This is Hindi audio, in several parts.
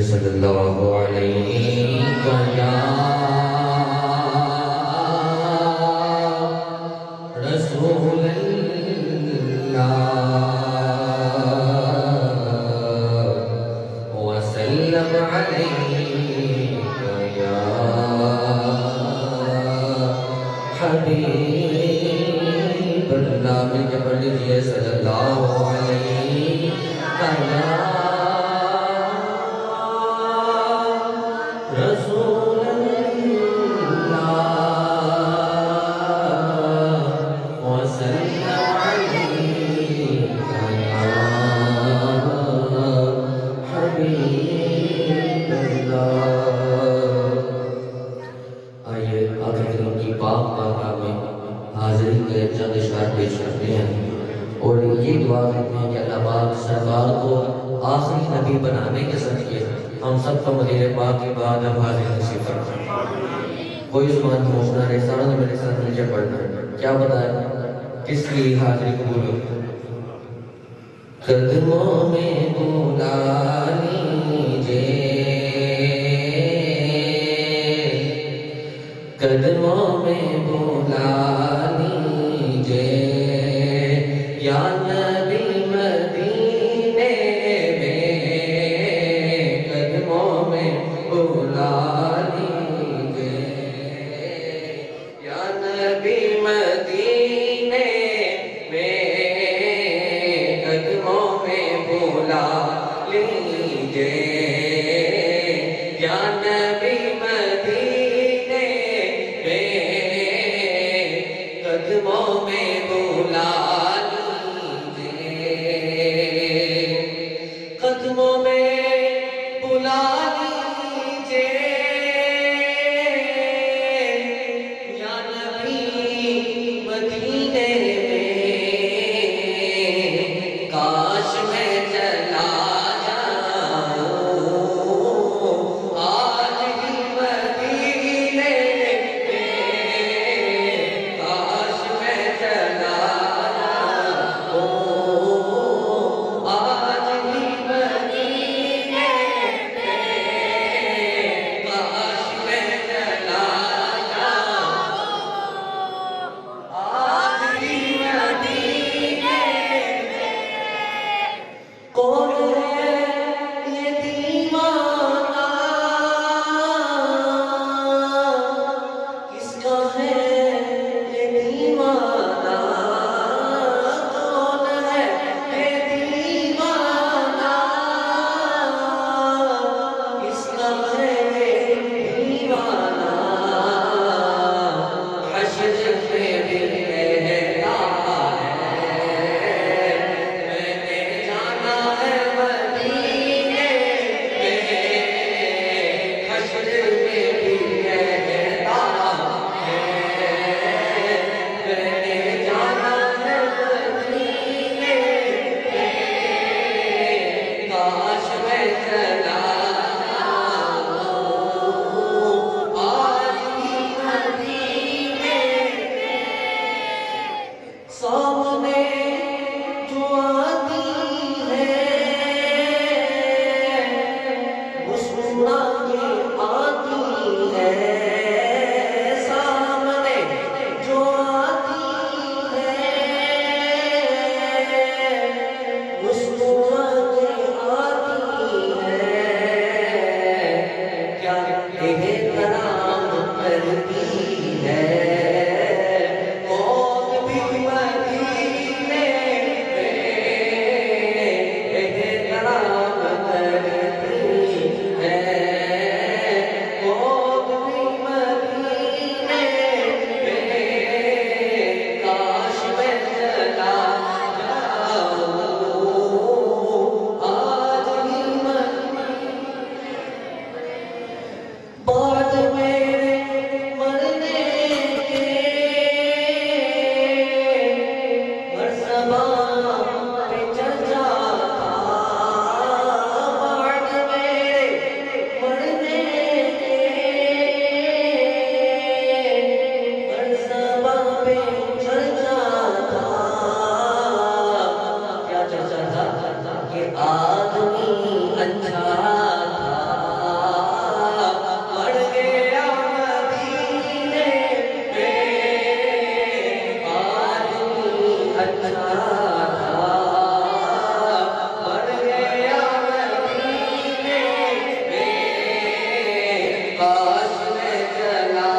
सल्लल्लाहु अलैहि या रसूलल्लाह वसल्लम अलैका या हबीबल्लाह। मिलके पढ़ लीजिए सल्लल्लाहु अलैहि या और ये दुआ करते हैं कि अल्लाह पाक सरकार को आखिरी नबी बनाने के सदक़े हम सब को मदीने पाक के बाद अब हाजिर नसीब फरमाए। कोई ज़ुबान पहुँचना रहे सारा तो मेरे साथ नीचे पढ़ना है। क्या बताए किसकी हाजिरी कबूल हो? कदमों में बुला लीजिए, कदमों में बुला लीजिए या नबी मदीने में, कदमों में बुला लीजिए या नबी मदीने में, कदमों में बुला लीजिए या नबी मदीने में, कदमों में बुला कदमों में बुला लीजिए या नबी मदीने में, काश मैं चला जाऊं आज ही मदीने में, काश मैं चला जाऊं आज ही मदीने में, काश मैं चला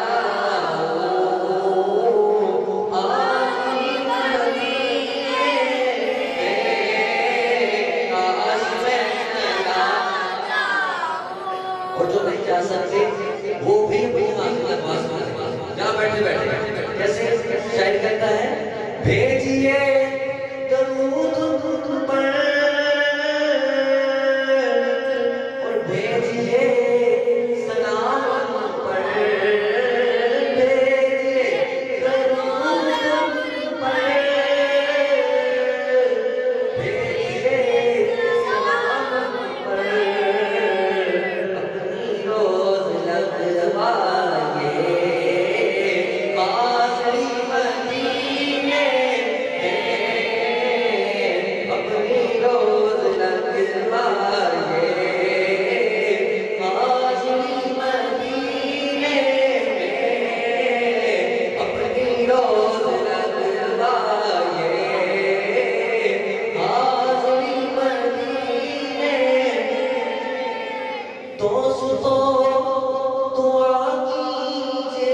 जाऊं आखिरी मदीने में, काश मैं चला जाऊं। और जो नहीं जा सकते वो भी अपनी आंखें लगवा सकते हैं, जहाँ बैठे बैठे जैसे शायर कहता है, भेजिए दरूद तुम पर और भेजिए सलाम तुम पर, भेजिए दरूद तुम पर, भेजिए सलाम तुम पर, अपनी रोज लगवाइए कासरी मदीने में, अपनी रोज लगवाइए कासरी मदीने में, अपनी रोज लगवाइए कासरी मदीने में। दोस्तों दुआ कीजिए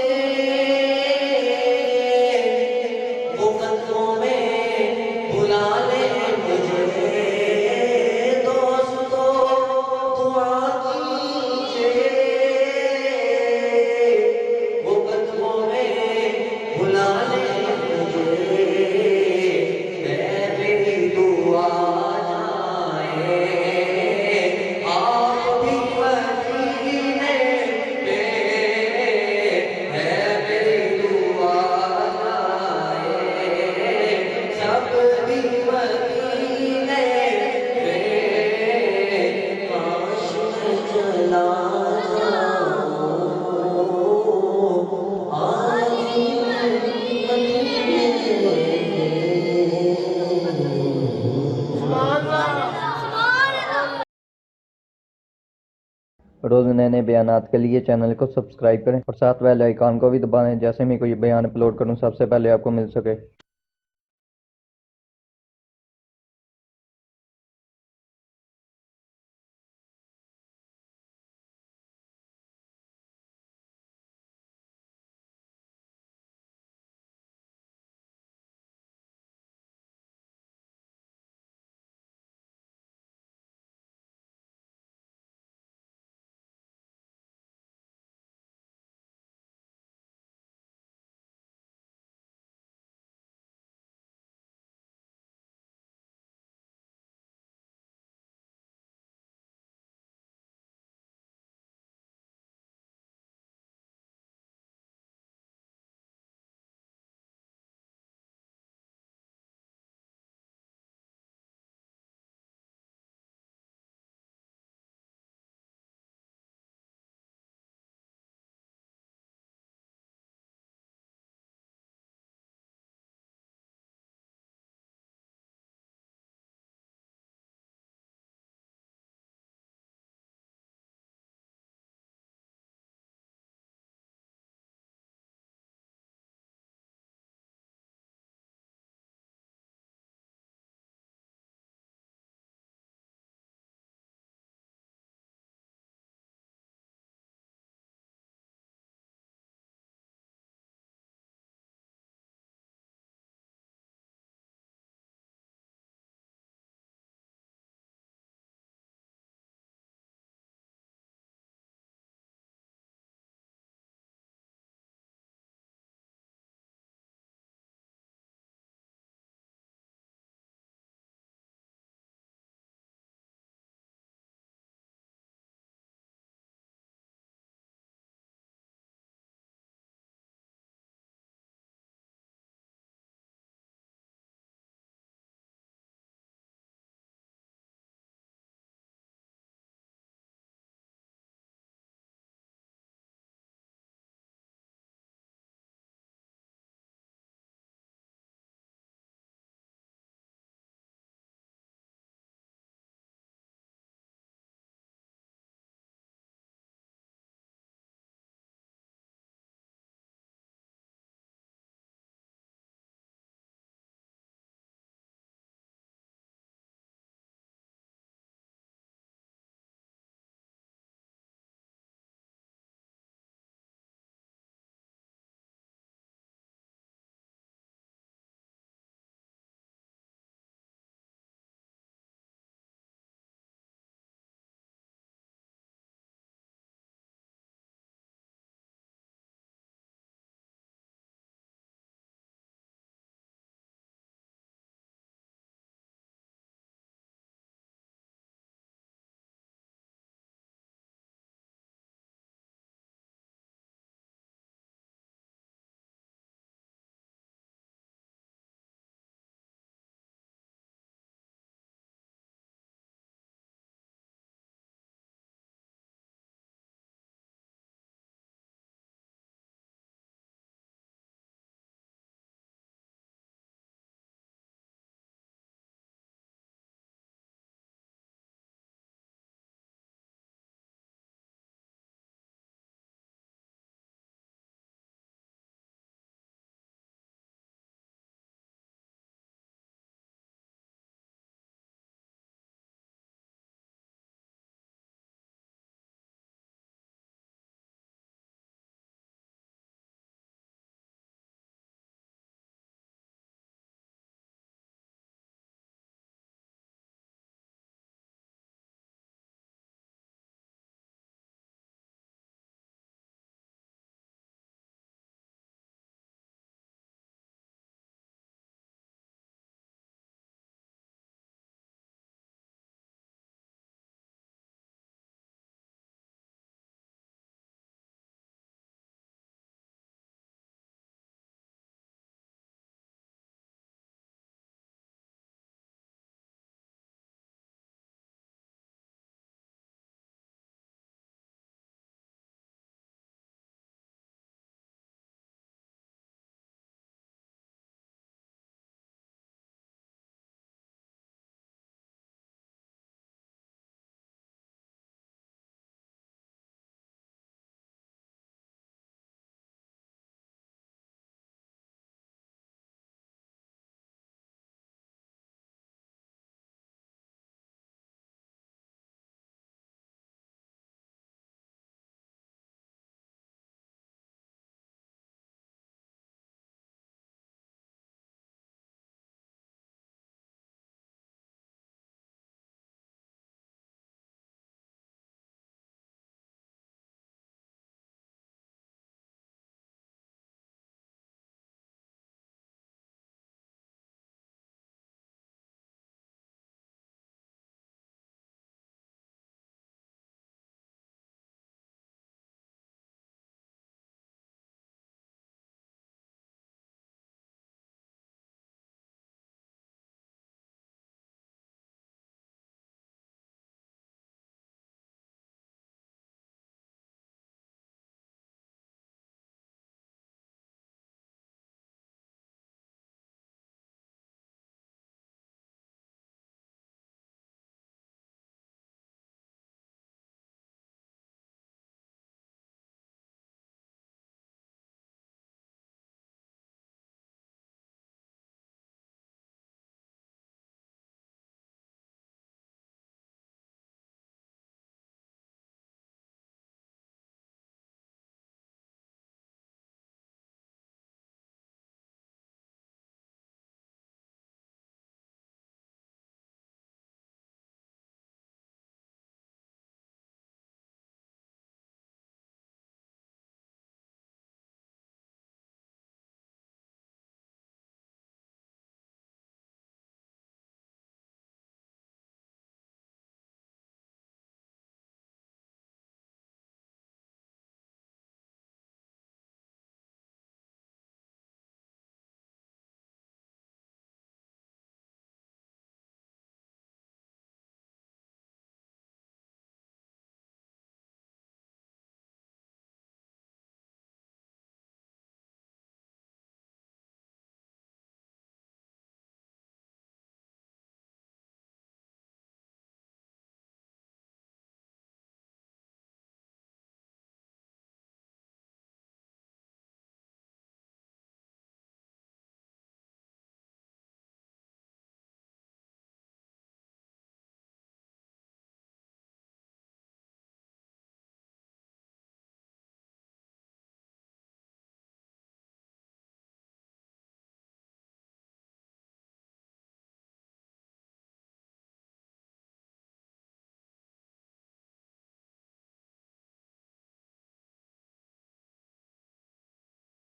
वो कदमों में बुला ले मुझे, दोस्तों दुआ कीजिए वो कदमों में बुला ले मुझे, मैं मेरी दुआ जाए आप भी मदीने में, है मेरी दुआ जाए सब भी मदीने में, काश मैं चला जाऊं आखिरी मदीने में। रोज़ नए नए बयानात के लिए चैनल को सब्सक्राइब करें और साथ वाले आइकॉन को भी दबाएं, जैसे मैं कोई बयान अपलोड करूं सबसे पहले आपको मिल सके।